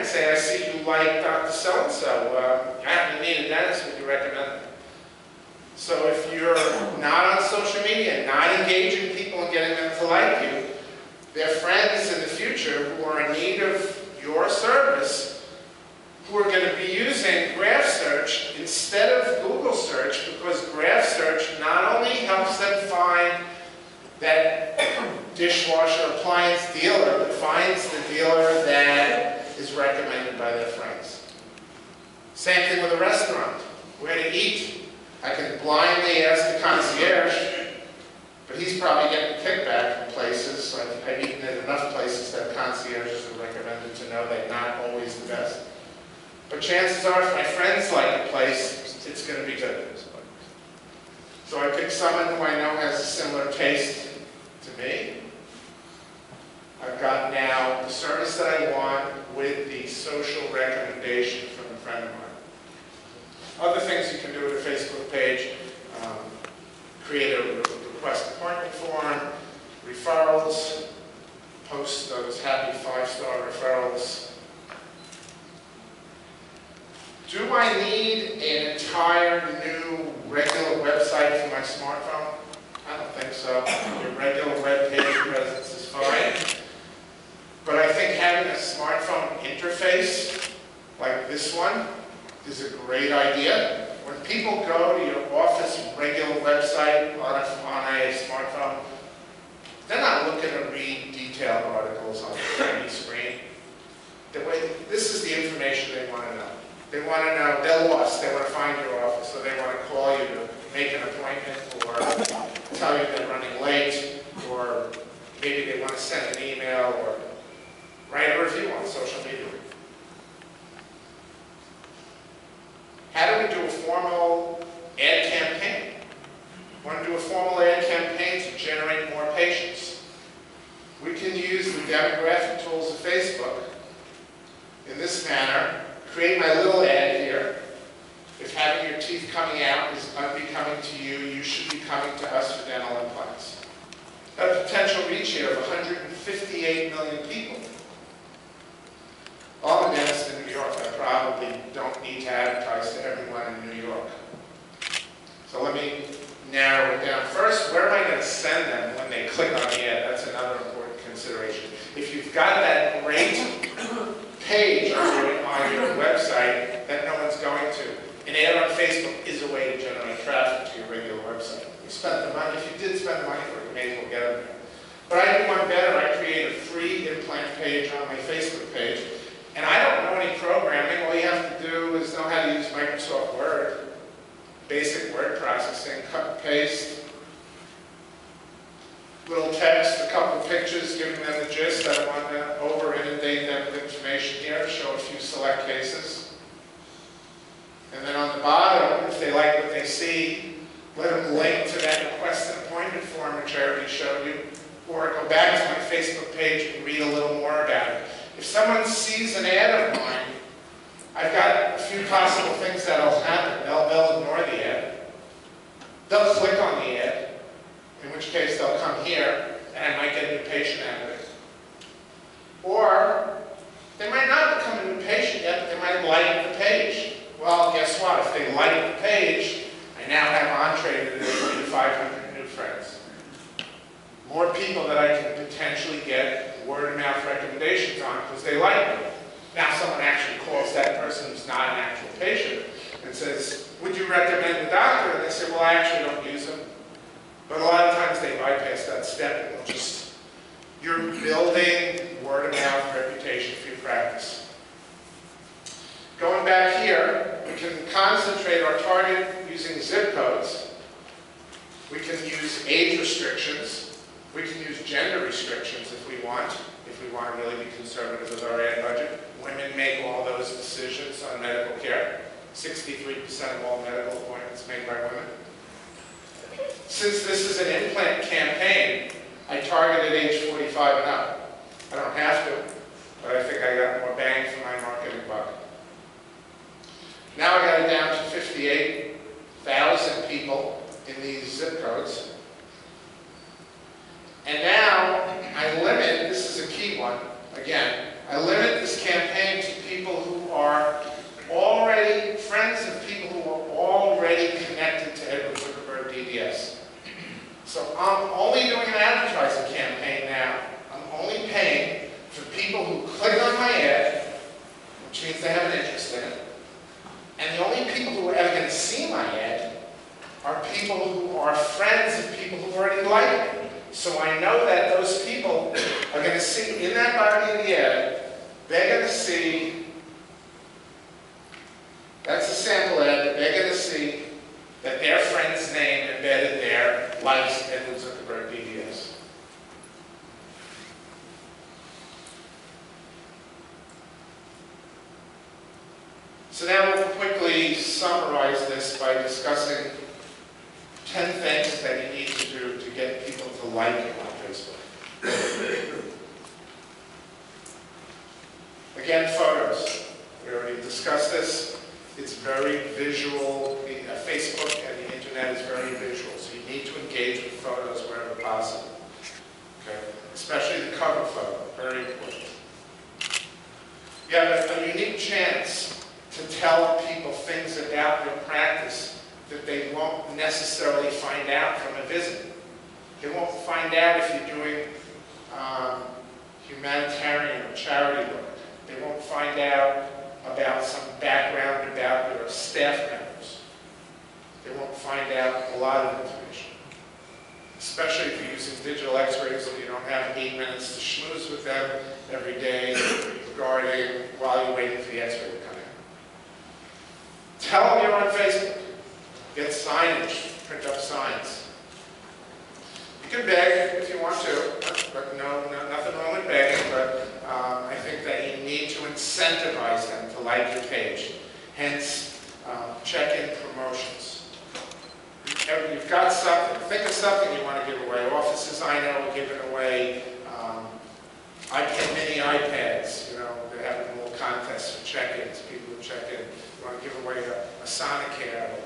and say, I see you like Dr. So-and-so. I happen to need a dentist, would you recommend them? So if you're not on social media, not engaging people and getting them to like you, their friends in the future who are in need of your service, who are going to be using graph search instead of Google search, because graph search not only helps them find that dishwasher appliance dealer, but finds the dealer that is recommended by their friends. Same thing with a restaurant. Where to eat? I can blindly ask the concierge, but he's probably getting kickback from places. I've eaten at enough places that concierges are recommended to know they're not always the best. But chances are, if my friends like a place, it's going to be good. So I pick someone who I know has a similar taste to me. I've got now the service that I want with the social recommendation from a friend of mine. Other things you can do with a Facebook page, create a request appointment form, referrals, post those happy 5-star referrals. Do I need an entire new regular website for my smartphone? I don't think so. Your regular web page presence is fine. But I think having a smartphone interface like this one is a great idea. When people go to your office regular website on a smartphone, they're not looking to read detailed articles on a tiny screen. This is the information they want to know. They want to know, they're lost, they want to find your office, so they want to call you to make an appointment or tell you they're running late, or maybe they want to send an email or write a review on social media. How do we do a formal ad campaign? Want to do a formal ad campaign to generate more patients? We can use the demographic tools of Facebook in this manner. Create my little ad here. If having your teeth coming out is unbecoming to you, you should be coming to us for dental implants. A potential reach here of 158 million people. All the dentists in New York, I probably don't need to advertise to everyone in New York. So let me narrow it down. First, where am I going to send them when they click on the ad? That's another important consideration. If you've got that great page on your website that no one's going to, an ad on Facebook is a way to generate traffic to your regular website. You spent the money. If you did spend the money for it, you may as well get it there. But I do one better. I create a free implant page on my Facebook page. And I don't know any programming. All you have to do is know how to use Microsoft Word, basic word processing, cut and paste, little text, a couple of pictures giving them the gist. I don't want to over-inundate them with information here, show a few select cases. And then on the bottom, if they like what they see, let them link to that request an appointment form which I already showed you, or go back to my Facebook page and read a little more about it. If someone sees an ad of mine, I've got a few possible things that'll happen. They'll ignore the ad. They'll click on the ad, in which case they'll come here, and I might get a new patient out of it. Or they might not become a new patient yet, but they might like the page. Well, guess what? If they like the page, I now have entree to the 500 new friends. More people that I can potentially get word-of-mouth recommendations on because they like me. Now someone actually calls that person who's not an actual patient and says, would you recommend the doctor? And they say, well, I actually don't use them. But a lot of times they bypass that step and they'll just, you're building word-of-mouth reputation for your practice. Going back here, we can concentrate our target using zip codes. We can use age restrictions. We can use gender restrictions if we want to really be conservative with our ad budget. Women make all those decisions on medical care. 63% of all medical appointments made by women. Since this is an implant campaign, I targeted age 45 and up. I don't have to, but I think I got more bang for my marketing buck. Now I got it down to 58,000 people in these zip codes. And now I limit, this is a key one, again, I limit this campaign to people going to see my ad are people who are friends of people who already like me. So I know that those people are going to see in that body of the ad, they're going to see, that's a sample ad, but they're going to see that their friend's name embedded there likes Edward Zuckerberg BBS. So now we'll quickly summarize this by discussing 10 things that you need to do to get people to like you on Facebook. Again, photos. We already discussed this. It's very visual. Facebook and the internet is very visual, so you need to engage with photos wherever possible. Okay? Especially the cover photo, very important. You have a unique chance to tell people things about your practice that they won't necessarily find out from a visit. They won't find out if you're doing humanitarian or charity work. They won't find out about some background about your staff members. They won't find out a lot of information. Especially if you're using digital x-rays and you don't have 8 minutes to schmooze with them every day regarding while you're waiting for the x-ray to come in. Tell them you're on Facebook. Get signage, print up signs. You can beg if you want to, but nothing wrong with begging, but I think that you need to incentivize them to like your page. Hence, check-in promotions. You've got something, think of something you want to give away. Offices I know are giving away mini iPads, you know, they're having little contests for check-ins, people who check in. You want to give away a Sonicare or an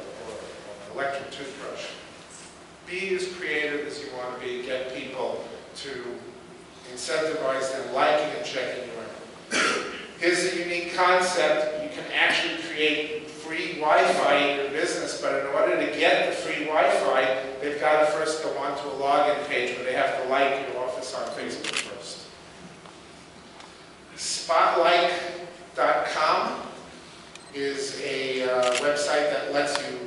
electric toothbrush. Be as creative as you want to be. Get people to incentivize them liking and checking you in. Here's a unique concept. You can actually create free Wi-Fi in your business, but in order to get the free Wi-Fi, they've got to first go onto a login page where they have to like your office on Facebook first. Spotlight.com is a website that lets you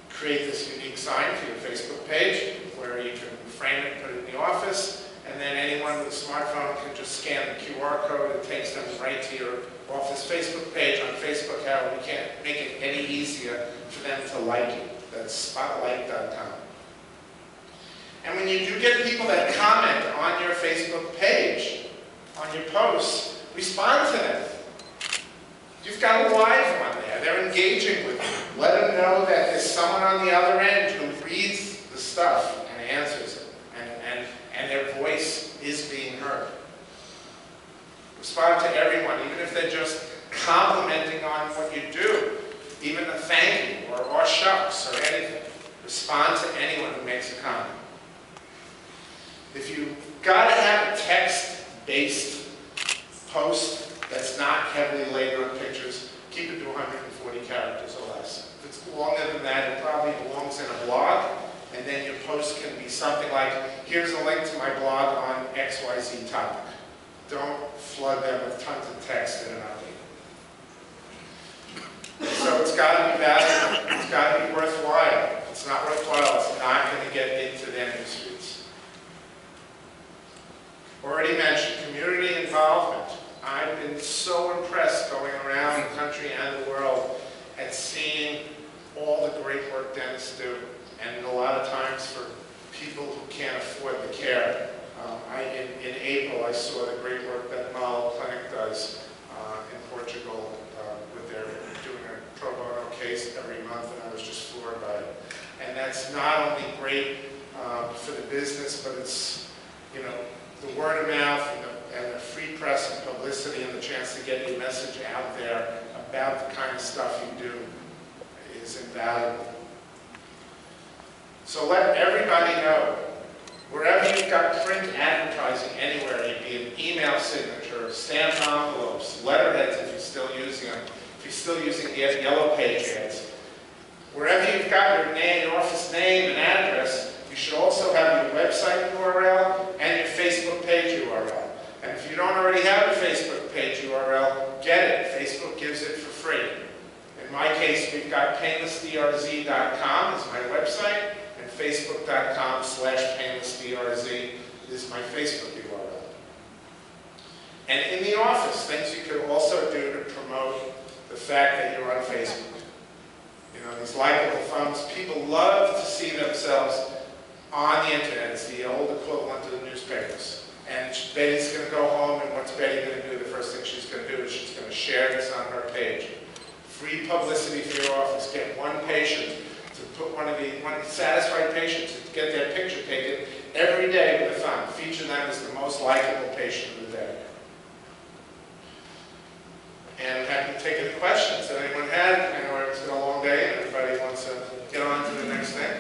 create this unique sign for your Facebook page where you can frame it, put it in the office, and then anyone with a smartphone can just scan the QR code. It takes them right to your office Facebook page on Facebook. However, we can't make it any easier for them to like you. That's spotlight.com. And when you do get people that comment on your Facebook page, on your posts, respond to them. You've got a live one there. They're engaging with you. Let them know that there's someone on the other end who reads the stuff and answers it. And their voice is being heard. Respond to everyone, even if they're just complimenting on what you do. Even a thank you or shucks or anything. Respond to anyone who makes a comment. If you've got to have a text-based post that's not heavily laid on pictures, keep it to 140 characters or less. If it's longer than that, it probably belongs in a blog, and then your post can be something like, here's a link to my blog on XYZ topic. Don't flood them with tons of text that are not needed. So it's got to be valuable. It's got to be worthwhile. If it's not worthwhile, it's not going to get into their newsfeeds. Already mentioned community involvement. I've been so impressed going around the country and the world at seeing all the great work dentists do. And a lot of times for people who can't afford the care. In April, I saw the great work that Nobel Clinic does in Portugal with their doing a pro bono case every month, and I was just floored by it. And that's not only great for the business, but it's, you know, the word of mouth and the free press and publicity and the chance to get your message out there about the kind of stuff you do is invaluable. So let everybody know, wherever you've got print advertising anywhere, it be an email signature, stamped envelopes, letterheads if you're still using them, if you're still using the yellow page ads. Wherever you've got your name, your office name and address, you should also have your website URL and your Facebook page URL. And if you don't already have a Facebook page URL, get it. Facebook gives it for free. In In my case, we've got painlessdrz.com is my website, and facebook.com/painlessdrz is my Facebook URL. And in the office, things you could also do to promote the fact that you're on Facebook. You know, these likable thumbs, people love to see themselves on the internet. It's the old equivalent of the newspapers. And Betty's going to go home, and what's Betty going to do? The first thing she's going to do is she's going to share this on her page. Free publicity for your office. Get one patient to put one satisfied patient to get their picture taken every day with a thumb. Feature them as the most likable patient of the day. And I'm happy to take any questions that anyone had. I know it's been a long day, and everybody wants to get on to the next thing.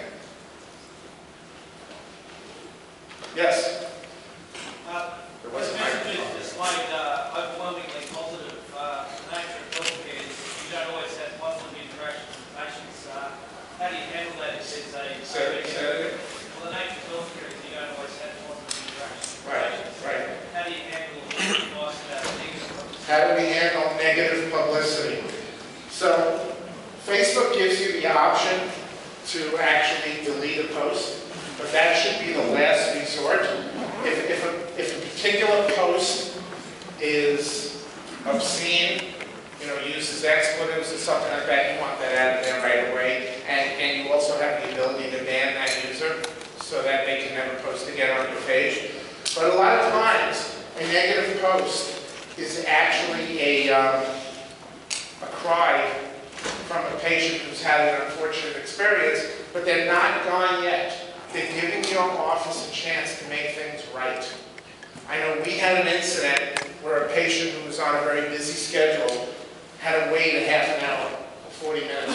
Yes? There was a microphone. Despite overwhelmingly positive nature of healthcare, you don't always have positive interactions with patients. How do you handle that if there's a... Well, the nature of healthcare is you don't always have positive interactions with patients. Right. How do you handle advice about negative publicity? How do we handle negative publicity? So, Facebook gives you the option to actually delete a post, but that should be the last resort. If a particular post is obscene, you know, uses expletives or something like that, you want that out of there right away. And you also have the ability to ban that user so that they can never post again on your page. But a lot of times, a negative post is actually a cry from a patient who's had an unfortunate experience, but they're not gone yet. They're giving your office a chance to make things right. I know we had an incident where a patient who was on a very busy schedule had to wait a half an hour, 40 minutes.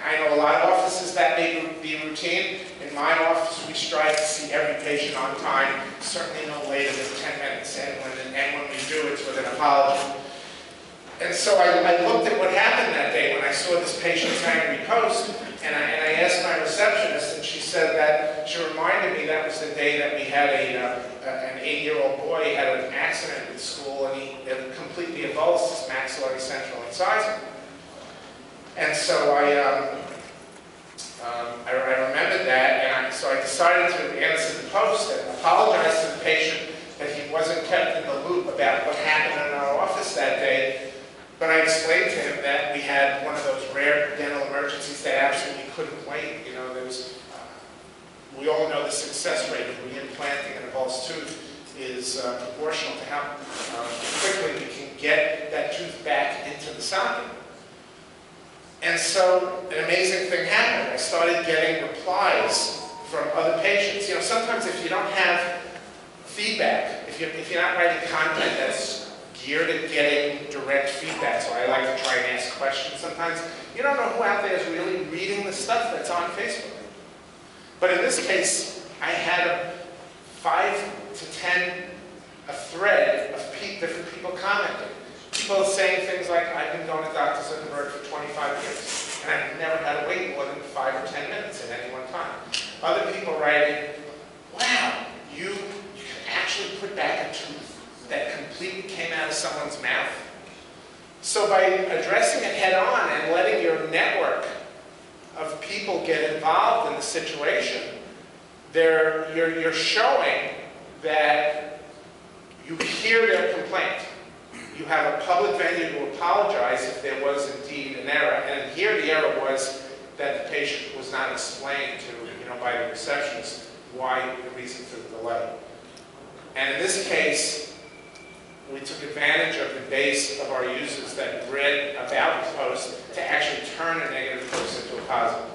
I know a lot of offices that may be routine. In my office, we strive to see every patient on time, certainly no later than 10 minutes. And when we do, it's with an apology. And so I looked at what happened that day when I saw this patient's angry post, and I asked my receptionist, and she said that, she reminded me that was the day that we had an 8-year-old boy had an accident at school, and he completely avulsed his maxillary central incisor. And so I remembered that, and so I decided to answer the post and apologize to the patient that he wasn't kept in the loop about what happened in our office that day. But I explained to him that we had one of those rare dental emergencies that absolutely couldn't wait. You know, we all know the success rate of reimplanting an avulsed tooth is proportional to how quickly we can get that tooth back into the socket. And so an amazing thing happened. I started getting replies from other patients. You know, sometimes if you don't have feedback, if you're not writing content that's geared at getting direct feedback, so I like to try and ask questions sometimes, you don't know who out there is really reading the stuff that's on Facebook. But in this case, I had 5 to 10, a thread of different people commenting. People saying things like, I've been going to Dr. Zuckerberg for 25 years, and I've never had to wait more than 5 or 10 minutes at any one time. Other people writing, wow, you can actually put back a tooth that completely came out of someone's mouth. So by addressing it head on and letting your network of people get involved in the situation, you're showing that you hear their complaint. You have a public venue to apologize if there was indeed an error. And here the error was that the patient was not explained to, by the receptionist why the reason for the delay. And in this case, we took advantage of the base of our users that read about the post to actually turn a negative post into a positive.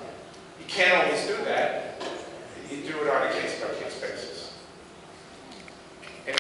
You can't always do that. You do it on a case-by-case basis. Any